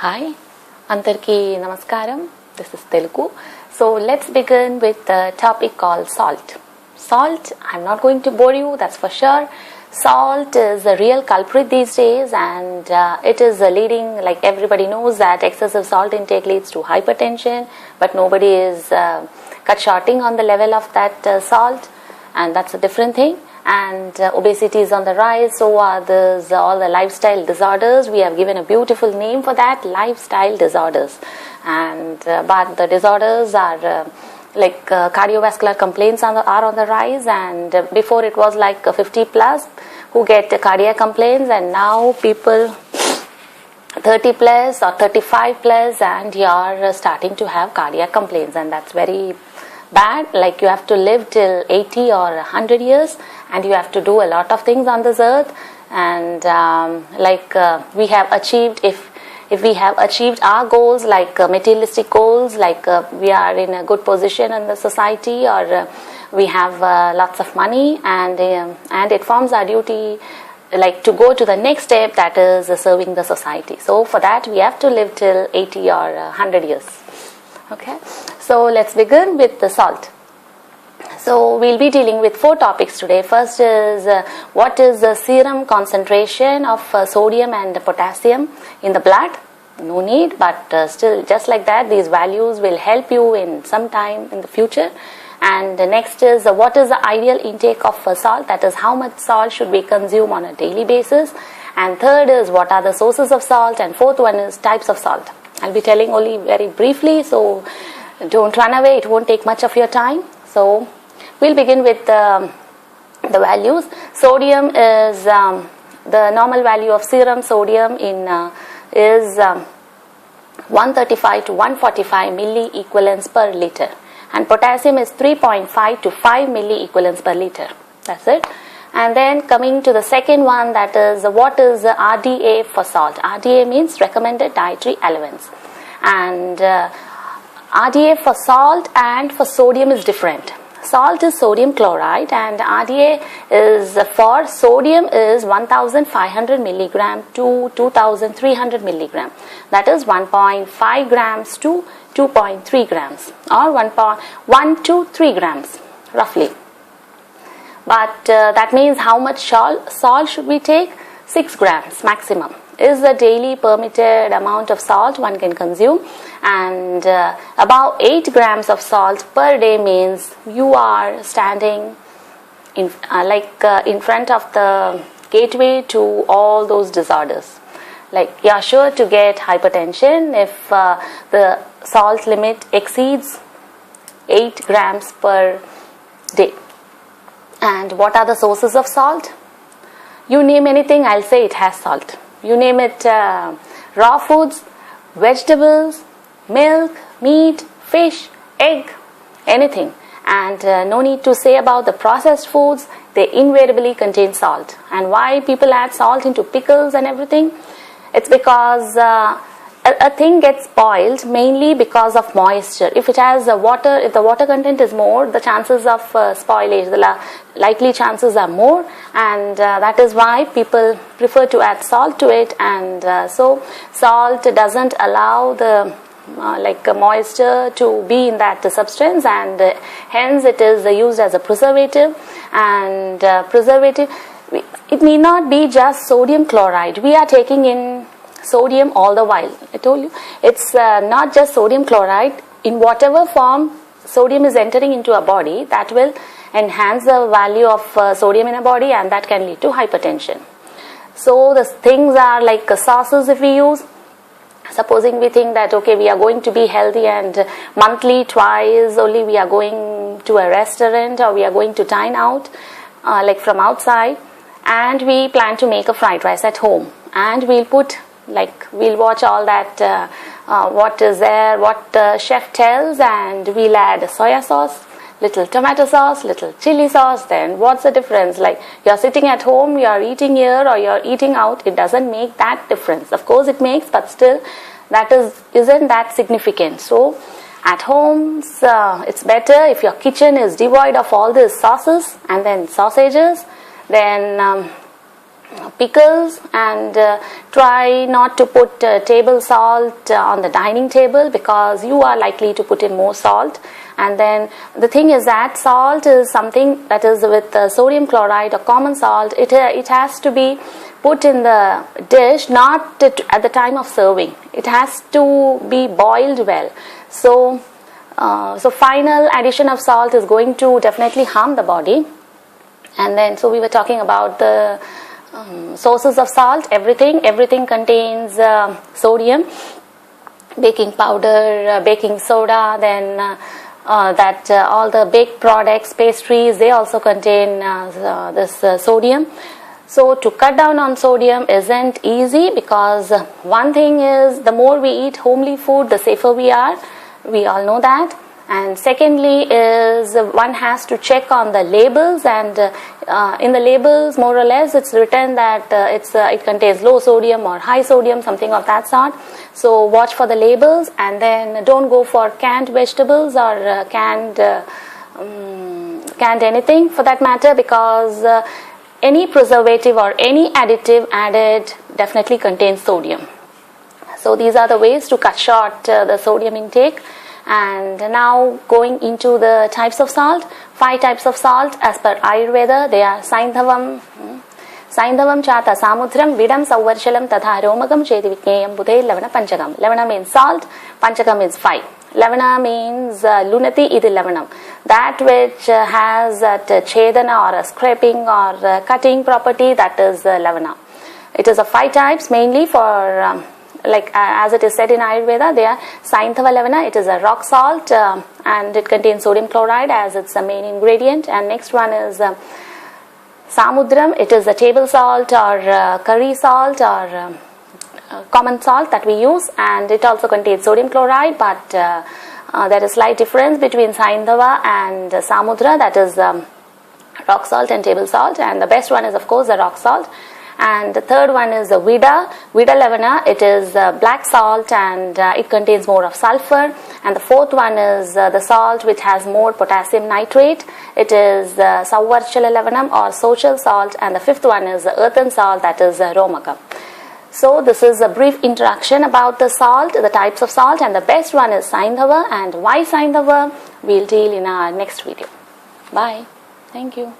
Hi, Antarki Namaskaram. This is Telugu. So let's begin with the topic called salt. Salt, I'm not going to bore you, that's for sure. Salt is a real culprit these days, and it is leading, like everybody knows, that excessive salt intake leads to hypertension, but nobody is cut shorting on the level of that salt, and that's a different thing. And obesity is on the rise, so are all the lifestyle disorders. We have given a beautiful name for that, lifestyle disorders. And but the disorders are cardiovascular complaints are on the rise, and before it was like 50 plus who get cardiac complaints, and now people 30 plus or 35 plus and you are starting to have cardiac complaints, and that's very bad. Like you have to live till 80 or 100 years, and you have to do a lot of things on this earth, and we have achieved, if we have achieved our goals, like materialistic goals, like we are in a good position in the society, or we have lots of money, and it forms our duty like to go to the next step, that is serving the society. So for that we have to live till 80 or 100 years. Okay, so let's begin with the salt. So we'll be dealing with 4 topics today. First is what is the serum concentration of sodium and potassium in the blood. No need, but still just like that, these values will help you in some time in the future. And next is what is the ideal intake of salt, that is how much salt should we consume on a daily basis. And third is what are the sources of salt, and fourth one is types of salt. I'll be telling only very briefly, so don't run away, it won't take much of your time. So we'll begin with the values. Sodium is the normal value of serum sodium is 135 to 145 milliequivalents per liter, and potassium is 3.5 to 5 milliequivalents per liter. That's it. And then coming to the second one, that is what is the RDA for salt. RDA means recommended dietary allowance, and RDA for salt and for sodium is different. Salt is sodium chloride, and RDA is for sodium is 1500 milligram to 2300 milligram. That is 1.5 grams to 2.3 grams, or 1 to 3 grams roughly. But that means how much salt should we take? 6 grams maximum is the daily permitted amount of salt one can consume, and about 8 grams of salt per day means you are standing in front of the gateway to all those disorders. Like you are sure to get hypertension if the salt limit exceeds 8 grams per day. And what are the sources of salt? You name anything, I'll say it has salt. You name it, raw foods, vegetables, milk, meat, fish, egg, anything. And no need to say about the processed foods, they invariably contain salt. And why people add salt into pickles and everything? It's because a thing gets spoiled mainly because of moisture. If it has water, if the water content is more, the chances of spoilage, the likely chances are more, and that is why people prefer to add salt to it. And so salt doesn't allow the moisture to be in that substance, and hence it is used as a preservative. And preservative, it need not be just sodium chloride. We are taking in sodium all the while. I told you it's not just sodium chloride. In whatever form sodium is entering into a body, that will enhance the value of sodium in a body, and that can lead to hypertension. So the things are like sauces. If we use, supposing we think that okay, we are going to be healthy, and monthly twice only we are going to a restaurant, or we are going to dine out like from outside, and we plan to make a fried rice at home, and we'll watch all that what is there, what the chef tells, and we'll add soya sauce, little tomato sauce, little chili sauce. Then what's the difference? Like you're sitting at home, you're eating here, or you're eating out, it doesn't make that difference. Of course it makes, but still that isn't that significant. So at home it's better if your kitchen is devoid of all these sauces and then sausages, then pickles, and try not to put table salt on the dining table, because you are likely to put in more salt. And then the thing is that salt is something that is with sodium chloride or common salt. It has to be put in the dish, not at the time of serving. It has to be boiled well. So final addition of salt is going to definitely harm the body. And then, so we were talking about the sources of salt. Everything contains sodium. Baking powder, baking soda, then all the baked products, pastries, they also contain this sodium. So to cut down on sodium isn't easy, because one thing is, the more we eat homely food, the safer we are. We all know that. And secondly is, one has to check on the labels, and in the labels, more or less, it's written that it contains low sodium or high sodium, something of that sort. So watch for the labels, and then don't go for canned vegetables or canned anything for that matter, because any preservative or any additive added definitely contains sodium. So these are the ways to cut short the sodium intake. And now going into the types of salt. 5 types of salt as per Ayurveda. They are Saindhavam chata samudram vidam sauvarshalam tatha romagam cheti vikneyam budhe lavana panchagam. Lavana means salt, panchagam means 5. Lavana means lunati idi lavanam. That which has that chedana or a scraping or cutting property, that is lavana. It is of 5 types, mainly for as it is said in Ayurveda, they are Saindhava lavana. It is a rock salt, and it contains sodium chloride as its main ingredient. And next one is Samudram. It is a table salt or curry salt or common salt that we use, and it also contains sodium chloride, but there is slight difference between Saindhava and Samudra, that is rock salt and table salt, and the best one is of course the rock salt. And the third one is the Vida lavana. It is black salt, and it contains more of sulfur. And the fourth one is the salt which has more potassium nitrate. It is Sauvarchala lavanam or social salt. And the fifth one is the earthen salt, that is Romaka. So this is a brief introduction about the salt, the types of salt, and the best one is Saindhava. And why Saindhava, we'll deal in our next video. Bye. Thank you.